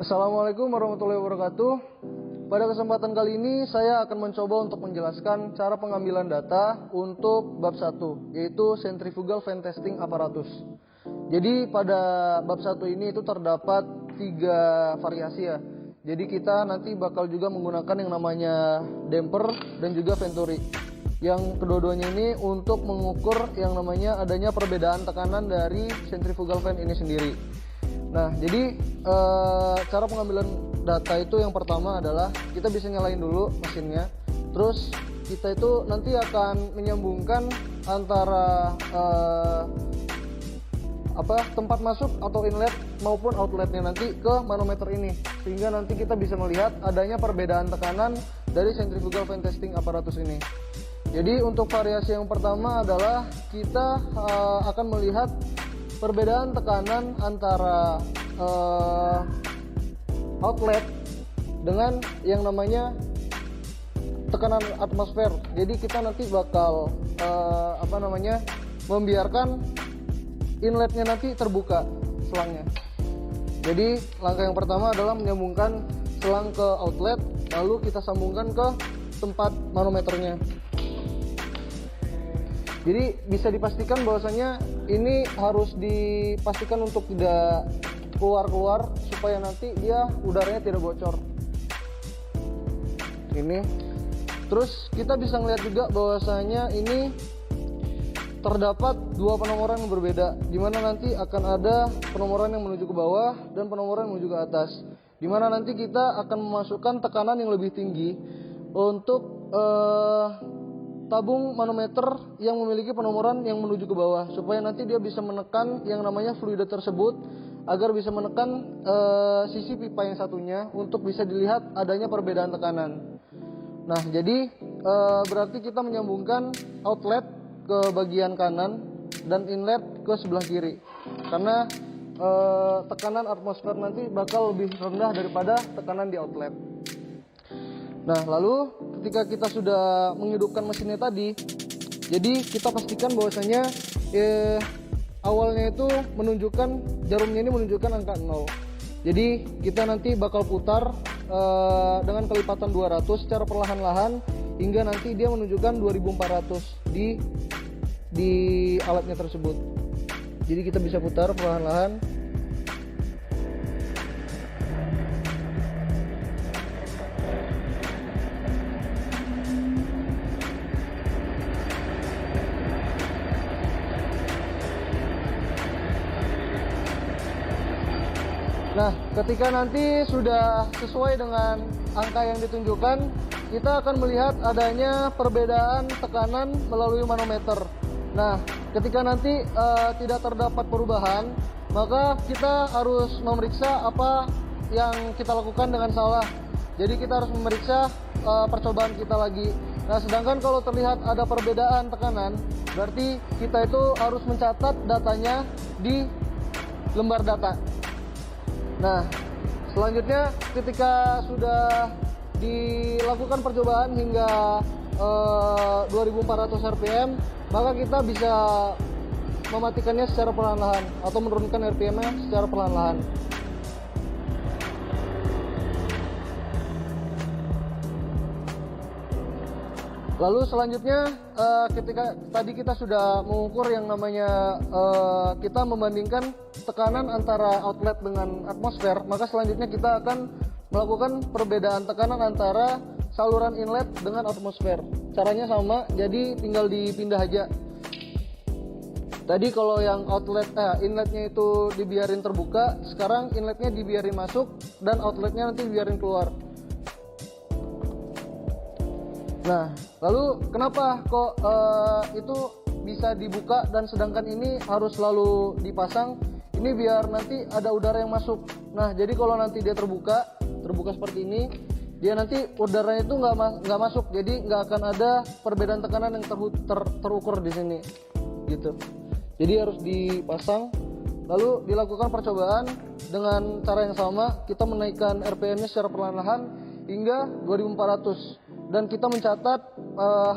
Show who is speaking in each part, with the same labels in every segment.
Speaker 1: Assalamualaikum warahmatullahi wabarakatuh. Pada kesempatan kali ini saya akan mencoba untuk menjelaskan cara pengambilan data untuk bab 1, yaitu Centrifugal Fan Testing Apparatus. Jadi pada bab 1 ini itu terdapat 3 variasi ya. Jadi kita nanti bakal juga menggunakan yang namanya damper dan juga venturi. Yang kedua-duanya ini untuk mengukur yang namanya adanya perbedaan tekanan dari centrifugal fan ini sendiri. Nah, jadi cara pengambilan data itu yang pertama adalah kita bisa nyalain dulu mesinnya. Terus kita itu nanti akan menyambungkan antara tempat masuk atau inlet maupun outletnya nanti ke manometer ini, sehingga nanti kita bisa melihat adanya perbedaan tekanan dari centrifugal fan testing apparatus ini. Jadi untuk variasi yang pertama adalah kita akan melihat perbedaan tekanan antara outlet dengan yang namanya tekanan atmosfer. Jadi kita nanti bakal membiarkan inletnya nanti terbuka selangnya. Jadi langkah yang pertama adalah menyambungkan selang ke outlet, lalu kita sambungkan ke tempat manometernya. Jadi bisa dipastikan bahwasanya ini harus dipastikan untuk tidak keluar-keluar supaya nanti dia udaranya tidak bocor. Ini. Terus kita bisa melihat juga bahwasanya ini terdapat 2 penomoran yang berbeda, di mana nanti akan ada penomoran yang menuju ke bawah dan penomoran yang menuju ke atas. Di mana nanti kita akan memasukkan tekanan yang lebih tinggi untuk tabung manometer yang memiliki penomoran yang menuju ke bawah, supaya nanti dia bisa menekan yang namanya fluida tersebut agar bisa menekan sisi pipa yang satunya untuk bisa dilihat adanya perbedaan tekanan. Nah, jadi berarti kita menyambungkan outlet ke bagian kanan dan inlet ke sebelah kiri, karena tekanan atmosfer nanti bakal lebih rendah daripada tekanan di outlet. Nah, lalu ketika kita sudah menghidupkan mesinnya tadi, jadi kita pastikan bahwasanya awalnya itu menunjukkan, jarumnya ini menunjukkan angka 0. Jadi kita nanti bakal putar dengan kelipatan 200 secara perlahan-lahan hingga nanti dia menunjukkan 2400 di alatnya tersebut. Jadi kita bisa putar perlahan-lahan. Nah, ketika nanti sudah sesuai dengan angka yang ditunjukkan, kita akan melihat adanya perbedaan tekanan melalui manometer. Nah, ketika nanti tidak terdapat perubahan, maka kita harus memeriksa apa yang kita lakukan dengan salah. Jadi kita harus memeriksa percobaan kita lagi. Nah, sedangkan kalau terlihat ada perbedaan tekanan, berarti kita itu harus mencatat datanya di lembar data. Nah, selanjutnya ketika sudah dilakukan percobaan hingga 2400 rpm, maka kita bisa mematikannya secara perlahan-lahan atau menurunkan rpm-nya secara perlahan-lahan. Lalu selanjutnya ketika tadi kita sudah mengukur yang namanya kita membandingkan tekanan antara outlet dengan atmosfer, maka selanjutnya kita akan melakukan perbedaan tekanan antara saluran inlet dengan atmosfer. Caranya sama, jadi tinggal dipindah aja. Tadi kalau yang inletnya itu dibiarin terbuka, sekarang inletnya dibiarin masuk dan outletnya nanti dibiarin keluar. Nah, lalu kenapa kok itu bisa dibuka dan sedangkan ini harus selalu dipasang? Ini biar nanti ada udara yang masuk. Nah, jadi kalau nanti dia terbuka seperti ini, dia nanti udaranya itu nggak masuk, jadi nggak akan ada perbedaan tekanan yang terukur di sini, gitu. Jadi harus dipasang, lalu dilakukan percobaan dengan cara yang sama. Kita menaikkan RPM-nya secara perlahan-lahan hingga 2400, dan kita mencatat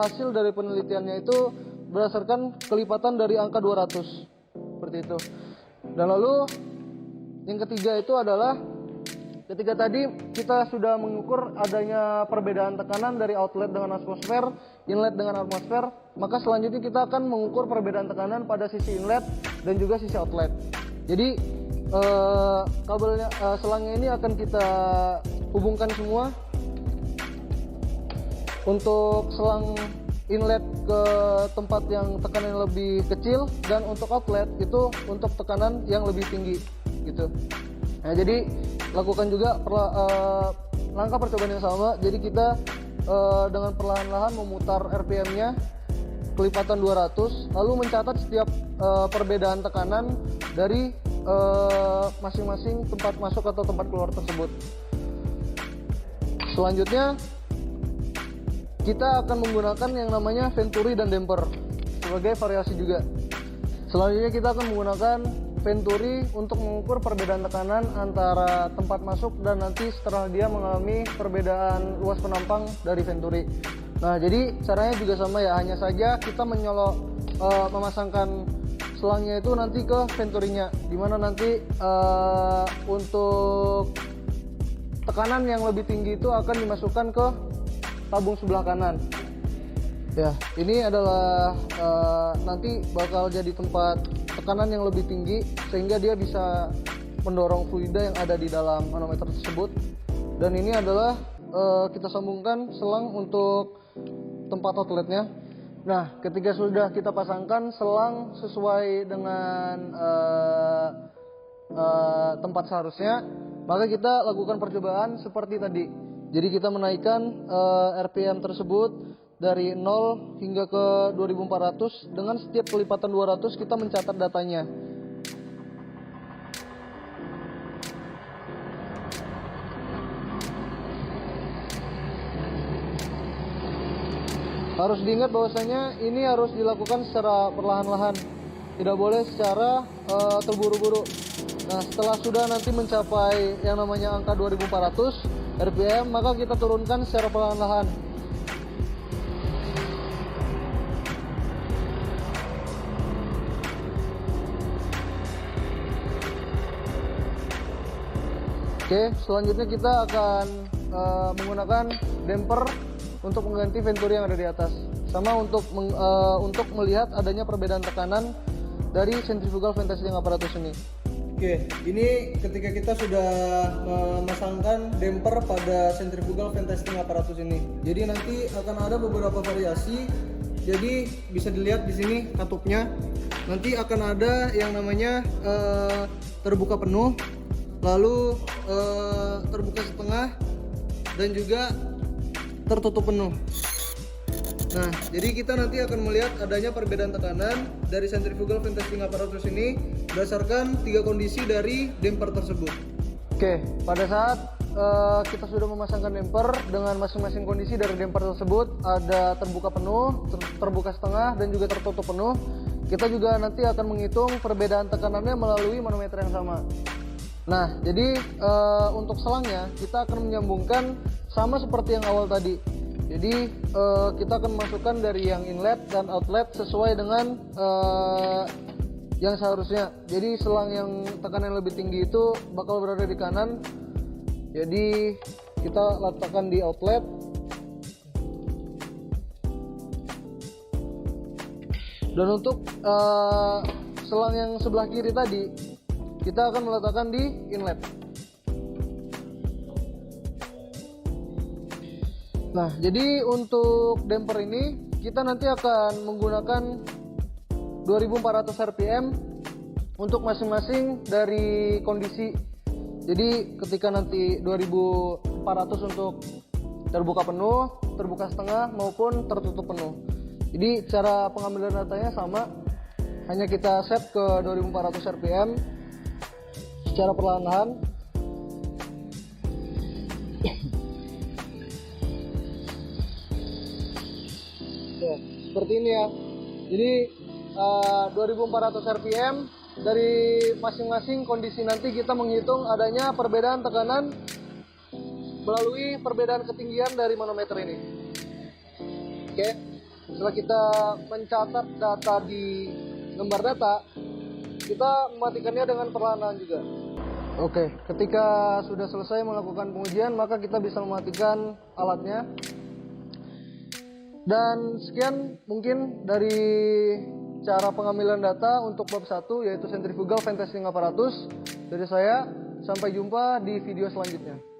Speaker 1: hasil dari penelitiannya itu berdasarkan kelipatan dari angka 200, seperti itu. Dan lalu yang ketiga itu adalah ketika tadi kita sudah mengukur adanya perbedaan tekanan dari outlet dengan atmosfer, inlet dengan atmosfer, maka selanjutnya kita akan mengukur perbedaan tekanan pada sisi inlet dan juga sisi outlet. Jadi kabelnya, selangnya ini akan kita hubungkan semua. Untuk selang inlet ke tempat yang tekanan lebih kecil, dan untuk outlet itu untuk tekanan yang lebih tinggi gitu. Nah, jadi lakukan juga langkah percobaan yang sama. Jadi kita dengan perlahan-lahan memutar RPM-nya kelipatan 200, lalu mencatat setiap perbedaan tekanan dari masing-masing tempat masuk atau tempat keluar tersebut. Selanjutnya kita akan menggunakan yang namanya venturi dan damper sebagai variasi juga. Selanjutnya kita akan menggunakan venturi untuk mengukur perbedaan tekanan antara tempat masuk dan nanti setelah dia mengalami perbedaan luas penampang dari venturi. Nah, jadi caranya juga sama ya, hanya saja kita memasangkan selangnya itu nanti ke venturinya, dimana nanti untuk tekanan yang lebih tinggi itu akan dimasukkan ke tabung sebelah kanan. Ya, ini adalah nanti bakal jadi tempat tekanan yang lebih tinggi sehingga dia bisa mendorong fluida yang ada di dalam manometer tersebut. Dan ini adalah kita sambungkan selang untuk tempat outletnya. Nah, ketika sudah kita pasangkan selang sesuai dengan tempat seharusnya, maka kita lakukan percobaan seperti tadi. Jadi kita menaikkan RPM tersebut dari 0 hingga ke 2400, dengan setiap kelipatan 200 kita mencatat datanya. Harus diingat bahwasanya ini harus dilakukan secara perlahan-lahan, tidak boleh secara terburu-buru. Nah, setelah sudah nanti mencapai yang namanya angka 2400 RPM, maka kita turunkan secara perlahan-lahan. Oke, selanjutnya kita akan menggunakan damper untuk mengganti venturi yang ada di atas. Sama untuk melihat adanya perbedaan tekanan dari centrifugal ventilation apparatus ini. Oke, ini ketika kita sudah memasangkan damper pada centrifugal ventilation apparatus ini. Jadi nanti akan ada beberapa variasi. Jadi bisa dilihat di sini katupnya. Nanti akan ada yang namanya terbuka penuh, lalu terbuka setengah, dan juga tertutup penuh. Nah, jadi kita nanti akan melihat adanya perbedaan tekanan dari centrifugal ventilation apparatus ini berdasarkan 3 kondisi dari damper tersebut. Oke, pada saat kita sudah memasangkan damper dengan masing-masing kondisi dari damper tersebut, ada terbuka penuh, terbuka setengah, dan juga tertutup penuh. Kita juga nanti akan menghitung perbedaan tekanannya melalui manometer yang sama. Nah, jadi untuk selangnya kita akan menyambungkan sama seperti yang awal tadi. Jadi kita akan memasukkan dari yang inlet dan outlet sesuai dengan yang seharusnya. Jadi selang yang tekanan lebih tinggi itu bakal berada di kanan. Jadi kita letakkan di outlet. Dan untuk selang yang sebelah kiri tadi, kita akan meletakkan di inlet. Nah, jadi untuk damper ini kita nanti akan menggunakan 2400 RPM untuk masing-masing dari kondisi. Jadi ketika nanti 2400 untuk terbuka penuh, terbuka setengah, maupun tertutup penuh. Jadi cara pengambilan datanya sama, hanya kita set ke 2400 RPM secara perlahan-lahan. Ya, seperti ini ya. Jadi 2400 RPM dari masing-masing kondisi, nanti kita menghitung adanya perbedaan tekanan melalui perbedaan ketinggian dari manometer ini. Oke, setelah kita mencatat data di lembar data, kita mematikannya dengan perlahan-lahan juga. Oke, ketika sudah selesai melakukan pengujian, maka kita bisa mematikan alatnya. Dan sekian mungkin dari cara pengambilan data untuk bab 1, yaitu Centrifugal Fan Testing Apparatus dari saya. Sampai jumpa di video selanjutnya.